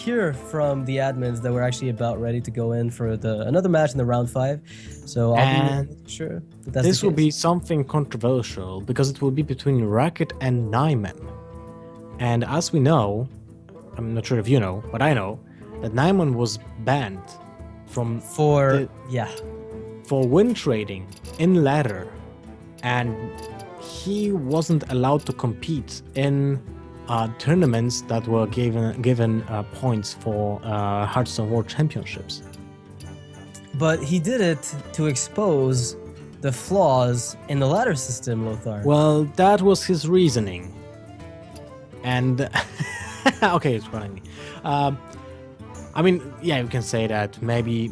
hear from the admins that we're actually about ready to go in for another match in the round 5. So I'll be sure that's this will be something controversial because it will be between Racket and Naiman. And as we know, I'm not sure if you know, but I know that Naiman was banned from for win trading in ladder, and he wasn't allowed to compete in tournaments that were given points for Hearthstone World Championships. But he did it to expose the flaws in the ladder system, Lothar. Well, that was his reasoning. And okay, it's running me. I mean, yeah, you can say that maybe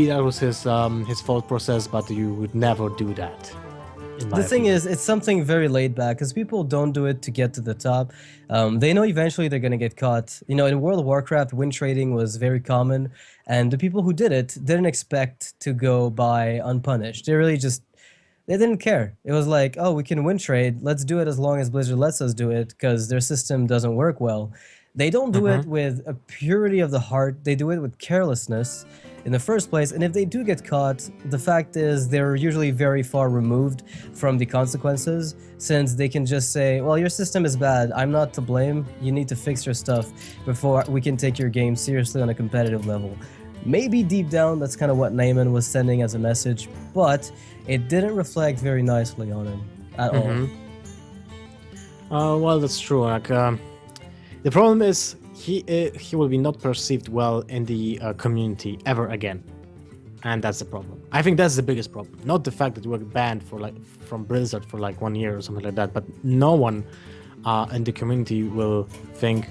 that was his thought process, but you would never do that. The thing is, it's something very laid back because people don't do it to get to the top. They know eventually they're going to get caught. You know, in World of Warcraft, win trading was very common, and the people who did it didn't expect to go by unpunished. They didn't care. It was like, oh, we can win trade. Let's do it as long as Blizzard lets us do it because their system doesn't work well. They don't do it with a purity of the heart. They do it with carelessness in the first place. And if they do get caught, the fact is they're usually very far removed from the consequences, since they can just say, well, your system is bad. I'm not to blame. You need to fix your stuff before we can take your game seriously on a competitive level. Maybe deep down, that's kind of what Naiman was sending as a message, but it didn't reflect very nicely on him at all. Well, that's true. Like, the problem is he will be not perceived well in the community ever again, and that's the problem. I think that's the biggest problem. Not the fact that you were banned from Blizzard for 1 year or something like that, but no one in the community will think,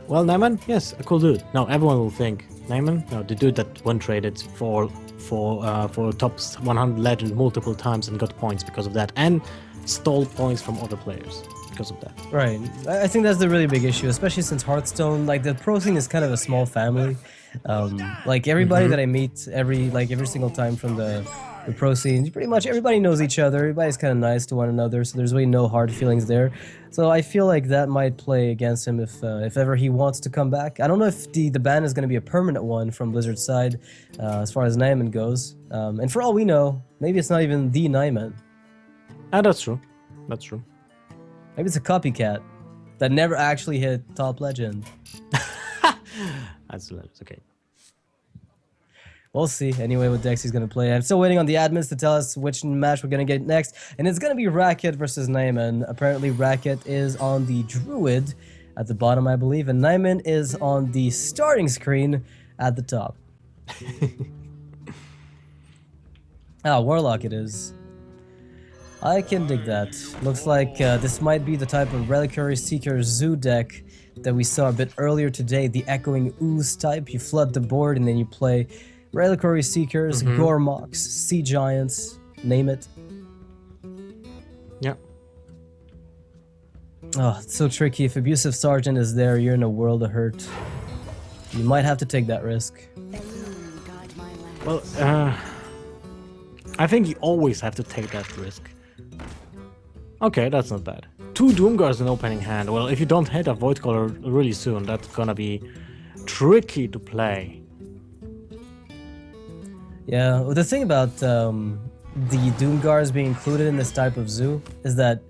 well, Naiman, yes, a cool dude. No, everyone will think, Naiman, no, the dude that won traded for top 100 legend multiple times and got points because of that, and stole points from other players because of that. Right. I think that's the really big issue, especially since Hearthstone, the pro scene is kind of a small family. Everybody that I meet every single time from the pro scene, pretty much everybody knows each other. Everybody's kind of nice to one another, so there's really no hard feelings there. So I feel like that might play against him if ever he wants to come back. I don't know if the ban is going to be a permanent one from Blizzard's side as far as Naiman goes. And for all we know, maybe it's not even the Naiman. That's true. That's true. Maybe it's a copycat that never actually hit top legend. That's hilarious. Okay. We'll see. Anyway, what decks he's going to play. I'm still waiting on the admins to tell us which match we're going to get next. And it's going to be Racket versus Naiman. Apparently, Racket is on the Druid at the bottom, I believe. And Naiman is on the starting screen at the top. Warlock it is. I can dig that. Looks like this might be the type of Reliquary Seeker Zoo deck that we saw a bit earlier today. The Echoing Ooze type. You flood the board and then you play Reliquary Seekers, Gormox, Sea Giants, name it. Yeah. Oh, it's so tricky. If Abusive Sergeant is there, you're in a world of hurt. You might have to take that risk. Well, I think you always have to take that risk. Okay, that's not bad. 2 Doomguards in opening hand. Well, if you don't hit a Void Caller really soon, that's gonna be tricky to play. Yeah, well, the thing about the Doomguards being included in this type of zoo is that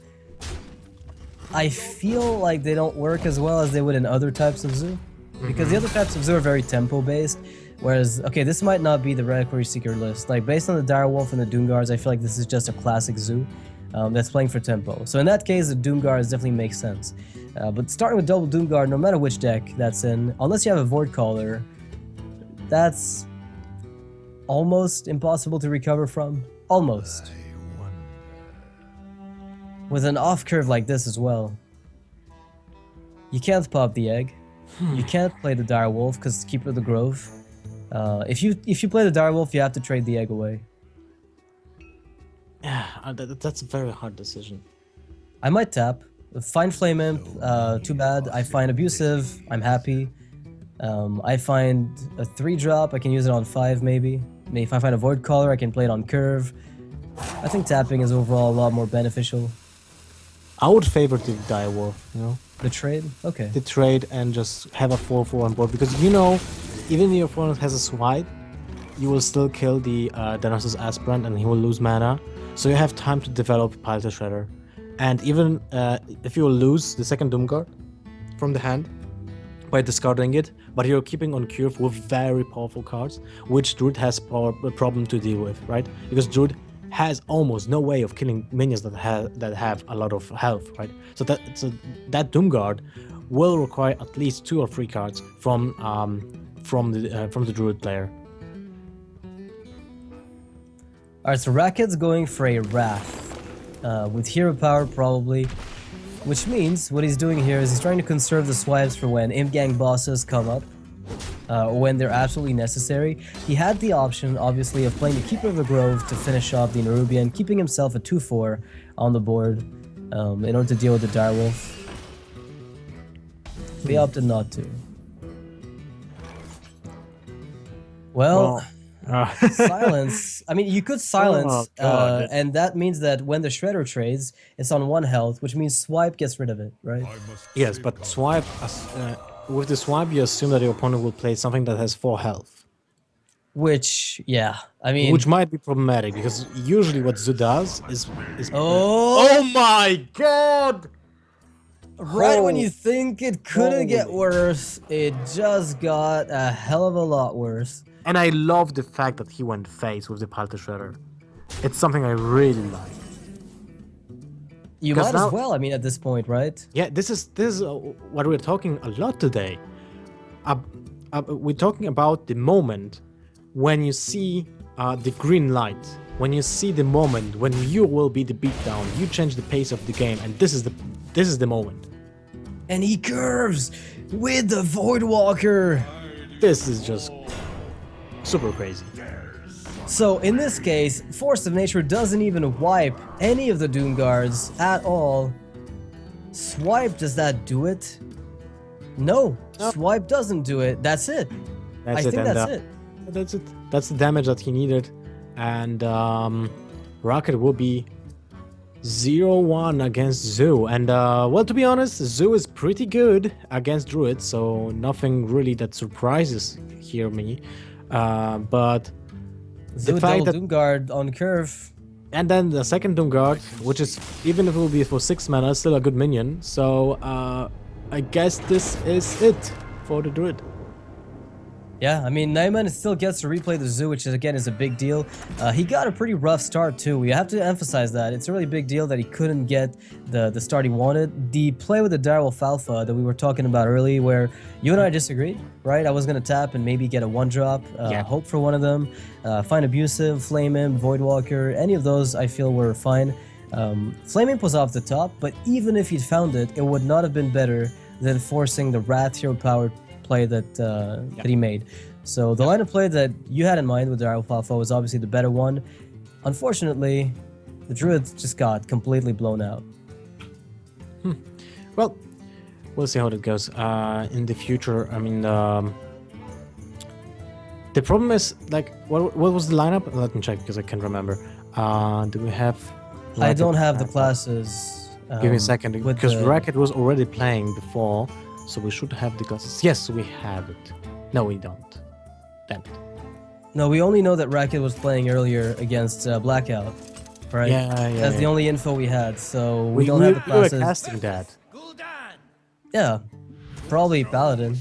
I feel like they don't work as well as they would in other types of zoo. Because the other types of zoo are very tempo-based, whereas, okay, this might not be the Reliquary Seeker list. Based on the Direwolf and the Doomguards, I feel like this is just a classic zoo that's playing for tempo. So in that case, the Doomguards definitely make sense. But starting with double Doomguard, no matter which deck that's in, unless you have a Void Caller, that's almost impossible to recover from. Almost. With an off curve like this as well. You can't pop the egg. You can't play the Direwolf because Keeper of the Grove. If you play the Direwolf, you have to trade the egg away. Yeah, that's a very hard decision. I might tap. Find Flame Imp, too bad. I find Abusive, I'm happy. I find a 3-drop, I can use it on 5 maybe. If I find a Void Caller, I can play it on curve. I think tapping is overall a lot more beneficial. I would favor the Direwolf, you know? The trade? Okay. the trade and just have a 4/4 on board, because even if your opponent has a swipe, you will still kill the Dinosaur's Aspirant and he will lose mana, so you have time to develop Pilot Shredder. And even if you will lose the second Doomguard from the hand by discarding it, but you're keeping on curve with very powerful cards, which Druid has a problem to deal with, right? Because Druid has almost no way of killing minions that have a lot of health, right? So that Doomguard will require at least 2 or 3 cards from the Druid player. Alright, so Racket's going for a Wrath. With hero power, probably. Which means what he's doing here is he's trying to conserve the swipes for when Imp Gang bosses come up. Or when they're absolutely necessary. He had the option, obviously, of playing the Keeper of the Grove to finish off the Nerubian, keeping himself at 2/4 on the board in order to deal with the Direwolf. But he opted not to. Well, silence. I mean, you could silence, and that means that when the Shredder trades, it's on 1 health, which means swipe gets rid of it, right? Yes, but swipe, with the swipe, you assume that your opponent will play something that has 4 health. Which, yeah, I mean... Which might be problematic, because usually what Zoo does is Oh my god! Right when you think it couldn't get worse, it just got a hell of a lot worse. And I love the fact that he went face with the Pilot Shredder. It's something I really like. You might as well, I mean, at this point, right? Yeah, this is what we're talking a lot today. We're talking about the moment when you see the green light, when you see the moment when you will be the beatdown, you change the pace of the game, and this is the moment. And he curves with the Voidwalker. This is just super crazy. So in this case, Force of Nature doesn't even wipe any of the Doom Guards at all. Swipe, does that do it? No, Swipe doesn't do it. That's it. I think that's it. That's it. That's the damage that he needed. And Racket will be 0-1 against Zoo. And well, to be honest, Zoo is pretty good against Druid, so nothing really that surprises here me. But Zoo the fact that Doomguard on curve. And then the second Doomguard, which is, even if it will be for 6 mana, still a good minion. So I guess this is it for the Druid. Yeah, I mean, Naiman still gets to replay the Zoo, which again is a big deal. He got a pretty rough start too. We have to emphasize that. It's a really big deal that he couldn't get the start he wanted. The play with the Direwolf Alpha that we were talking about earlier, where you and I disagreed, right? I was going to tap and maybe get a 1-drop, hope for one of them, find Abusive, Flame Imp, Voidwalker, any of those I feel were fine. Flame Imp was off the top, but even if he'd found it, it would not have been better than forcing the Wrath Hero Power play that he made. So the line of play that you had in mind with the Direwolf Alpha was obviously the better one. Unfortunately, the Druid just got completely blown out. Well, we'll see how it goes in the future. I mean, the problem is, like, what was the lineup? Let me check because I can't remember. Do we have... I don't have the classes. Give me a second, because Racket was already playing before, so we should have the classes. Yes, we have it. No, we don't. Damn it. No, we only know that Racket was playing earlier against Blackout, right? Yeah. That's the only info we had, so we don't have the classes. We were casting that. Yeah, probably Paladin.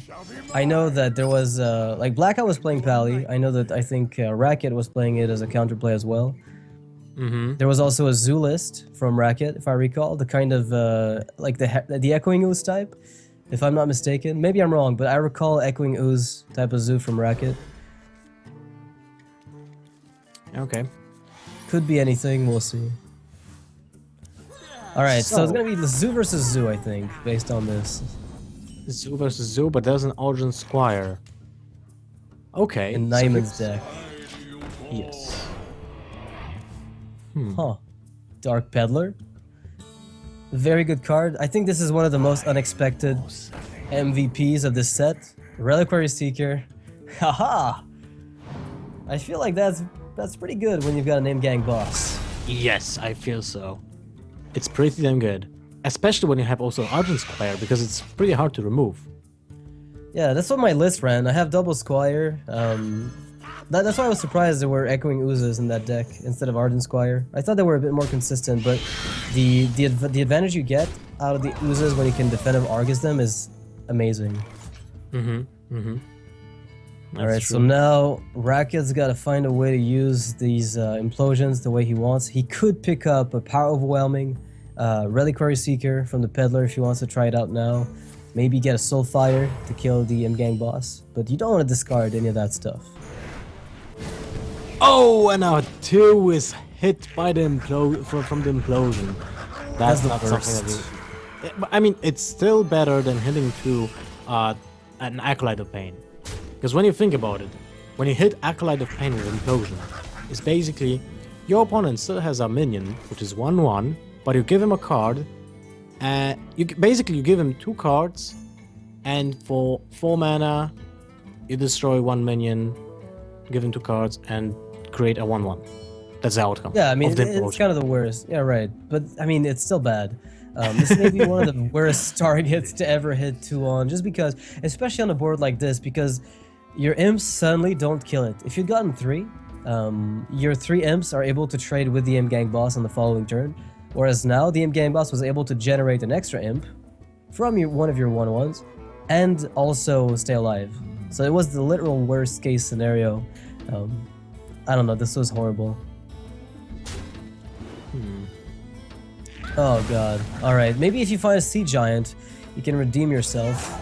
I know that there was, like, Blackout was playing Pally. I know that I think Racket was playing it as a counterplay as well. There was also a Zoo list from Racket, if I recall, the kind of, like the Echoing Ooze type, if I'm not mistaken. Maybe I'm wrong, but I recall Echoing Ooze type of Zoo from Racket. Okay. Could be anything, we'll see. Alright, so it's gonna be the Zoo versus Zoo, I think, based on this. Zoo versus Zoo, but there's an Argent Squire. Okay. In Naiman's deck. Yes. Huh. Dark Peddler. Very good card. I think this is one of the most unexpected MVPs of this set. Reliquary Seeker. Haha! I feel like that's pretty good when you've got a name gang boss. Yes, I feel so. It's pretty damn good. especially when you have also Argent Squire, because it's pretty hard to remove. Yeah, that's what my list ran. I have double Squire. That's why I was surprised there were Echoing Oozes in that deck instead of Ardent Squire. I thought they were a bit more consistent, but the advantage you get out of the Oozes when you can definitive Argus them is amazing. Alright, so now Racket's got to find a way to use these implosions the way he wants. He could pick up a Power Overwhelming, Reliquary Seeker from the Peddler if he wants to try it out now. Maybe get a Soulfire to kill the M-Gang boss, but you don't want to discard any of that stuff. Oh, and our 2 is hit by the from the implosion. That's not something that I mean, it's still better than hitting to an Acolyte of Pain. Because when you think about it, when you hit Acolyte of Pain with implosion, it's basically your opponent still has a minion, which is 1/1, but you give him a card. You give him 2 cards, and for 4 mana, you destroy 1 minion, give him 2 cards, and create a 1/1. That's the outcome. Yeah, I mean, it's kind of the worst. Yeah, right. But, I mean, it's still bad. This may be one of the worst targets to ever hit 2 on, just because, especially on a board like this, because your imps suddenly don't kill it. If you've gotten 3, your 3 imps are able to trade with the M-Gang boss on the following turn, whereas now the M-Gang boss was able to generate an extra imp from one of your 1/1s and also stay alive. So it was the literal worst case scenario. I don't know, this was horrible. Oh god. Alright, maybe if you find a Sea Giant, you can redeem yourself.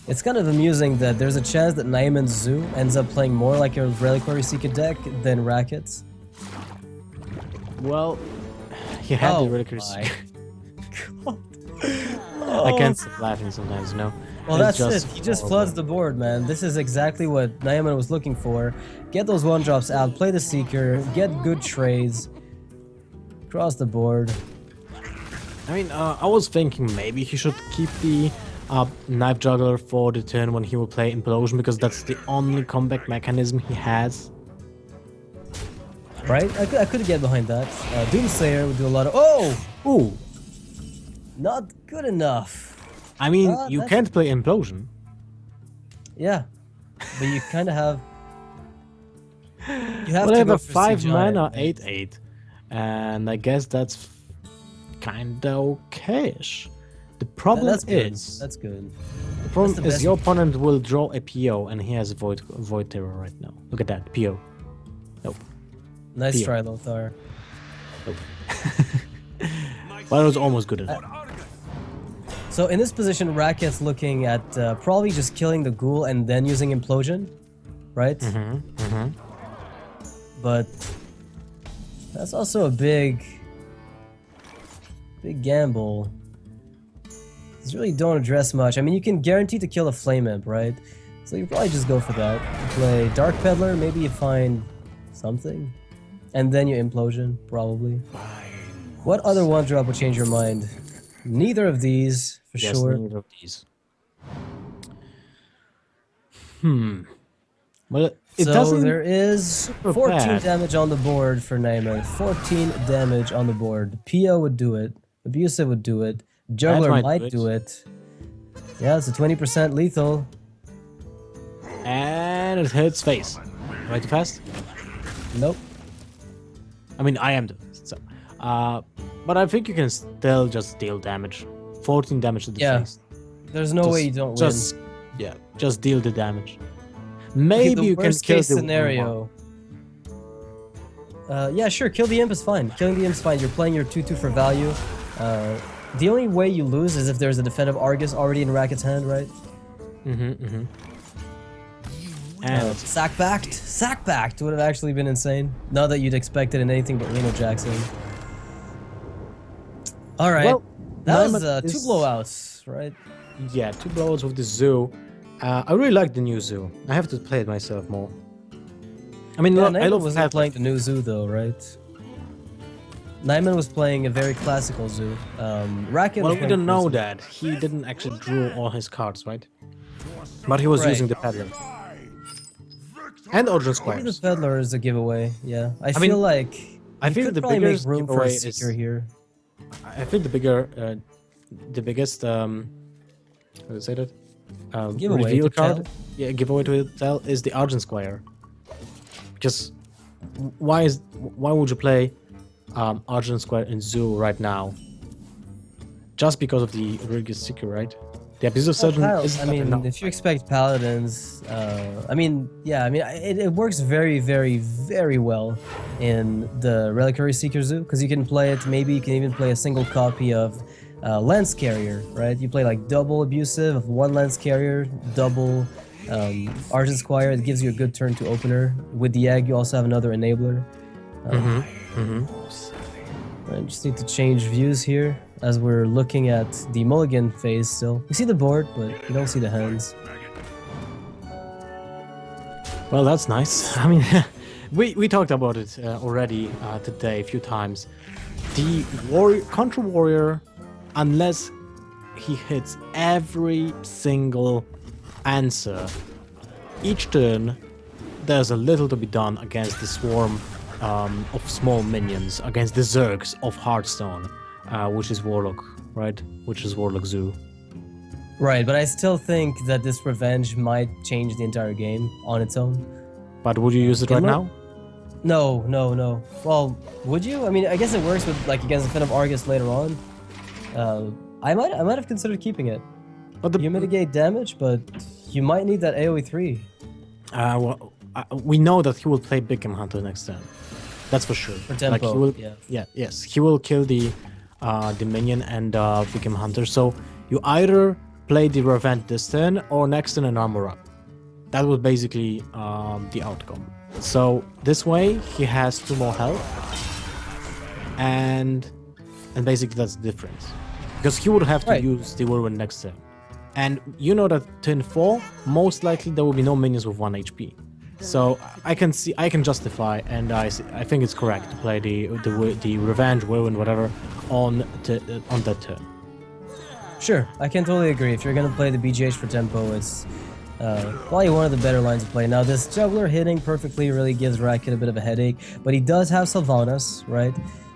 It's kind of amusing that there's a chance that Naiman's Zoo ends up playing more like a Reliquary Seeker deck than Racket's. Well, he had the Reliquary Seeker. I can't stop laughing sometimes, you know? Well, that's it. He just floods the board, man. This is exactly what Naiman was looking for. Get those 1-drops out, play the Seeker, get good trades, cross the board. I mean, I was thinking maybe he should keep the Knife Juggler for the turn when he will play Implosion, because that's the only comeback mechanism he has. Right? I could get behind that. Doomslayer would do a lot of... Oh! Ooh! Not good enough. I mean, you can't play Implosion. Yeah. But you kind of have... You have to go have a for 5 mana CGI, 8/8. And I guess that's kinda okay-ish. The problem is... That's good. The problem is your opponent will draw a PO and he has Void Terror right now. Look at that, PO. Nope. Nice PO. try, Lothar. Nope. But it was almost good enough. So in this position, Racket's looking at probably just killing the ghoul and then using Implosion, right? But that's also a big gamble. These really don't address much. I mean, you can guarantee to kill a Flame Imp, right? So you probably just go for that. You play Dark Peddler, maybe you find something, and then you Implosion, probably. What other 1-drop would change your mind? Neither of these, for sure. Neither of these. Well, it doesn't. There is 14 damage on the board for Naiman. 14 damage on the board. PO would do it. Abusive would do it. Juggler might do it. Yeah, it's a 20% lethal. And it hits face. Am I too fast? Nope. I mean, I am too fast. So, but I think you can still just deal damage. 14 damage to the face. There's no way you don't win. Yeah, just deal the damage. Maybe you can kill the worst-case scenario. Yeah, sure. Kill the imp is fine. Killing the imp is fine. You're playing your 2/2 for value. The only way you lose is if there's a definitive Argus already in Racket's hand, right? And Sack-backed would have actually been insane. Not that you'd expect it in anything but Reno Jackson. All right, well, that was 2 blowouts, right? Yeah, 2 blowouts with the zoo. I really like the new zoo. I have to play it myself more. I mean, yeah, I love wasn't playing the new zoo though, right? Naiman was playing a very classical zoo. Racket. Well, we don't know that. He didn't actually draw all his cards, right? But he was using the Peddler. And Origin Squires. Maybe the Peddler is a giveaway, yeah. I feel like I think the probably biggest make room for giveaway a Seeker here. I think the biggest, how do you say that? Giveaway Reveal to card, tell. yeah, giveaway to tell is the Argent Squire. Because why would you play Argent Squire in Zoo right now? Just because of the Religious Seeker, right? The Abyss of Surgeon is I mean, if you expect paladins, I mean, yeah, I mean, it works very, very, very well in the Reliquary Seeker Zoo because you can play it. Maybe you can even play a single copy of Lance Carrier, right? You play like double abusive of one Lance Carrier, double Argent Squire. It gives you a good turn to opener. With the egg, you also have another enabler. I just need to change views here as we're looking at the mulligan phase still. You see the board, but you don't see the hands. Well, that's nice. I mean, we talked about it already today a few times. The Contra Warrior, unless he hits every single answer, each turn, there's a little to be done against the swarm of small minions, against the Zergs of Hearthstone, which is Warlock, right? Which is Warlock Zoo. Right, but I still think that this revenge might change the entire game on its own. But would you use it right now? No. Well, would you? I mean, I guess it works with like against the Fin of Argus later on. I might have considered keeping it. But You mitigate damage, but you might need that AoE 3. well, we know that he will play Bigam Hunter next turn. That's for sure. For tempo, Like he will, yeah. yes, he will kill the minion and Bigam Hunter. So you either play the Revenge this turn or next turn and armor up. That was basically the outcome. So this way he has 2 more health, and basically that's the difference, because he would have to use the Whirlwind next turn, and you know that turn 4 most likely there will be no minions with 1 HP. So I can justify, and I think it's correct to play the Revenge, Whirlwind, whatever on that turn. Sure, I can totally agree. If you're gonna play the BGH for tempo, it's probably one of the better lines to play. Now, this Juggler hitting perfectly really gives Racket a bit of a headache, but he does have Sylvanas, right?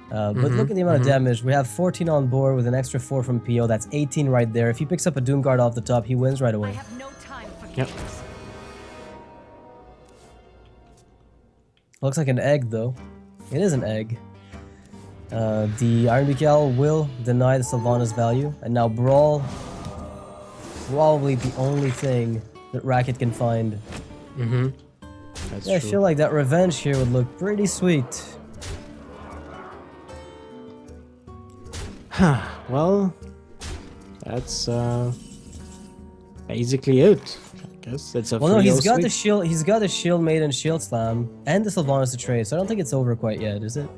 But look at the amount of damage. We have 14 on board with an extra 4 from PO. That's 18 right there. If he picks up a Doomguard off the top, he wins right away. I have no time for Yep. games. Looks like an egg, though. It is an egg. The Iron Beak Owl will deny the Sylvanas value, and now Brawl, probably the only thing that Racket can find. That's Yeah, I true. feel like that Revenge here would look pretty sweet. Well, that's basically it. I guess it's a Well, no, he's got the suite. shield. He's got the Shield Maiden Shield Slam and the Sylvanas to trade, so I don't think it's over quite yet, is it?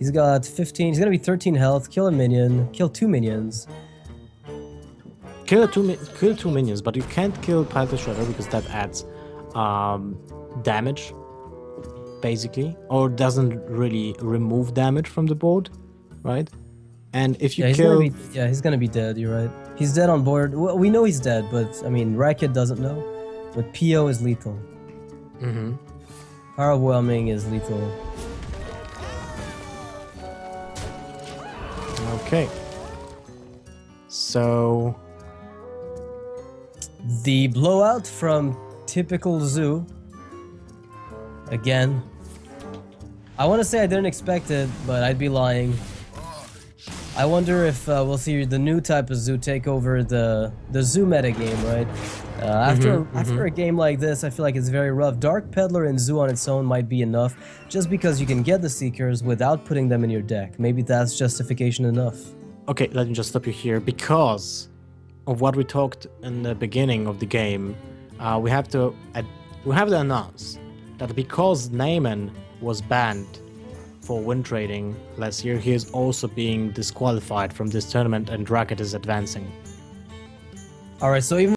He's got 15. He's gonna be 13 health. Kill a minion. Kill 2 minions. Kill two minions, but you can't kill Python Shredder because that adds damage, basically, or doesn't really remove damage from the board, right? And if you Yeah, kill, he's gonna be dead. You're right. He's dead on board. Well, we know he's dead, but I mean, Racket doesn't know. But PO is lethal. Overwhelming is lethal. okay. So The blowout from typical Zoo. Again. I want to say I didn't expect it, but I'd be lying. I wonder if we'll see the new type of Zoo take over the Zoo meta game, right? After a game like this, I feel like it's very rough. Dark Peddler and Zoo on its own might be enough, just because you can get the Seekers without putting them in your deck. Maybe that's justification enough. okay, let me just stop you here because of what we talked in the beginning of the game. We have to announce that because Naiman was banned for win trading last year, he is also being disqualified from this tournament, and Racket is advancing. Alright, so even